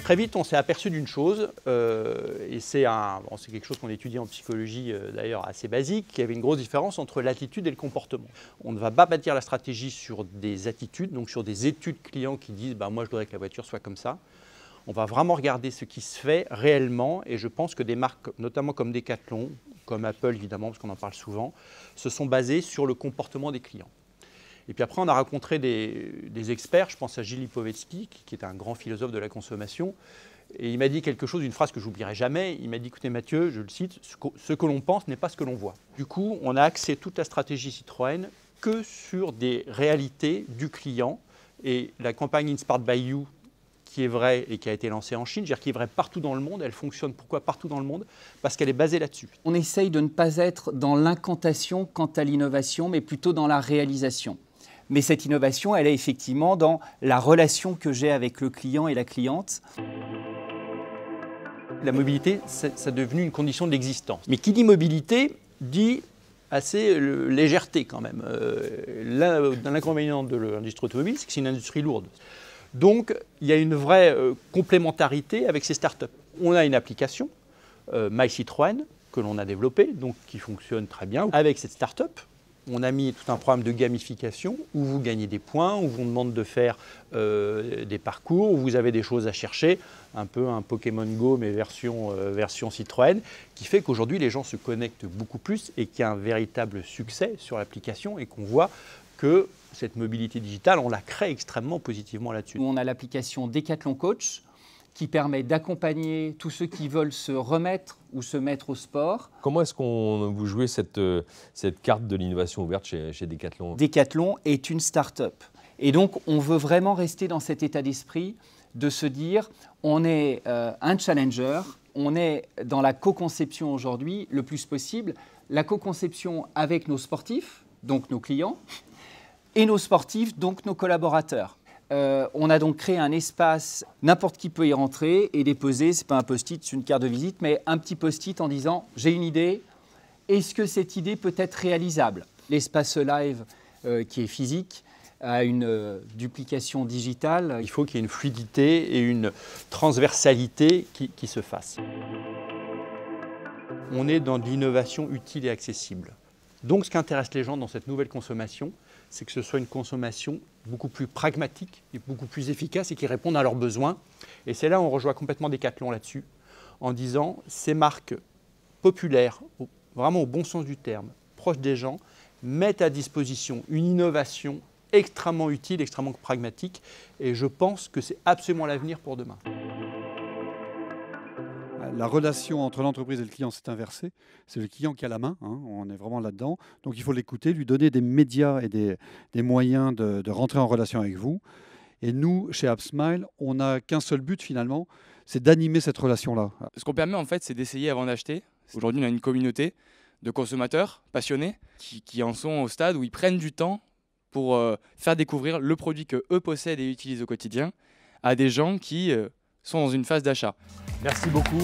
Très vite, on s'est aperçu d'une chose, et c'est quelque chose qu'on étudie en psychologie d'ailleurs assez basique, qu'il y avait une grosse différence entre l'attitude et le comportement. On ne va pas bâtir la stratégie sur des attitudes, donc sur des études clients qui disent moi je voudrais que la voiture soit comme ça. On va vraiment regarder ce qui se fait réellement, et je pense que des marques, notamment comme Decathlon, comme Apple évidemment, parce qu'on en parle souvent, se sont basées sur le comportement des clients. Et puis après, on a rencontré des experts, je pense à Gilles Lipovetsky, qui est un grand philosophe de la consommation, et il m'a dit quelque chose, une phrase que je n'oublierai jamais. Il m'a dit, écoutez Mathieu, je le cite, ce que l'on pense n'est pas ce que l'on voit. Du coup, on a axé toute la stratégie Citroën que sur des réalités du client, et la campagne Inspired by You, qui est vraie et qui a été lancée en Chine, c'est-à-dire qui est vraie partout dans le monde. Elle fonctionne pourquoi partout dans le monde? Parce qu'elle est basée là-dessus. On essaye de ne pas être dans l'incantation quant à l'innovation, mais plutôt dans la réalisation. Mais cette innovation, elle est effectivement dans la relation que j'ai avec le client et la cliente. La mobilité, ça est devenu une condition de l'existence. Mais qui dit mobilité, dit assez légèreté quand même. L'inconvénient de l'industrie automobile, c'est que c'est une industrie lourde. Donc, il y a une vraie complémentarité avec ces startups. On a une application, MyCitroën, que l'on a développée, donc qui fonctionne très bien. Avec cette startup, on a mis tout un programme de gamification où vous gagnez des points, où on vous demande de faire des parcours, où vous avez des choses à chercher, un peu un Pokémon Go, mais version Citroën, qui fait qu'aujourd'hui, les gens se connectent beaucoup plus et qu'il y a un véritable succès sur l'application et qu'on voit que cette mobilité digitale, on la crée extrêmement positivement là-dessus. On a l'application Decathlon Coach qui permet d'accompagner tous ceux qui veulent se remettre ou se mettre au sport. Comment est-ce qu'on vous jouez cette carte de l'innovation ouverte chez Decathlon? Decathlon est une start-up. Et donc, on veut vraiment rester dans cet état d'esprit de se dire, on est un challenger, on est dans la co-conception aujourd'hui le plus possible. La co-conception avec nos sportifs, donc nos clients, et nos sportifs, donc nos collaborateurs. On a donc créé un espace, n'importe qui peut y rentrer et déposer, ce n'est pas un post-it, c'est une carte de visite, mais un petit post-it en disant « j'ai une idée, est-ce que cette idée peut être réalisable ?» L'espace live qui est physique a une duplication digitale. Il faut qu'il y ait une fluidité et une transversalité qui se fassent. On est dans de l'innovation utile et accessible. Donc ce qui intéresse les gens dans cette nouvelle consommation, c'est que ce soit une consommation beaucoup plus pragmatique et beaucoup plus efficace et qui réponde à leurs besoins. Et c'est là où on rejoint complètement Decathlon là-dessus, en disant ces marques populaires, vraiment au bon sens du terme, proches des gens, mettent à disposition une innovation extrêmement utile, extrêmement pragmatique. Et je pense que c'est absolument l'avenir pour demain. La relation entre l'entreprise et le client s'est inversée. C'est le client qui a la main, hein, on est vraiment là-dedans. Donc il faut l'écouter, lui donner des médias et des moyens de rentrer en relation avec vous. Et nous, chez AppSmile, on n'a qu'un seul but finalement, c'est d'animer cette relation-là. Ce qu'on permet en fait, c'est d'essayer avant d'acheter. Aujourd'hui, on a une communauté de consommateurs passionnés qui en sont au stade où ils prennent du temps pour faire découvrir le produit qu'eux possèdent et utilisent au quotidien à des gens qui sont dans une phase d'achat. Merci beaucoup.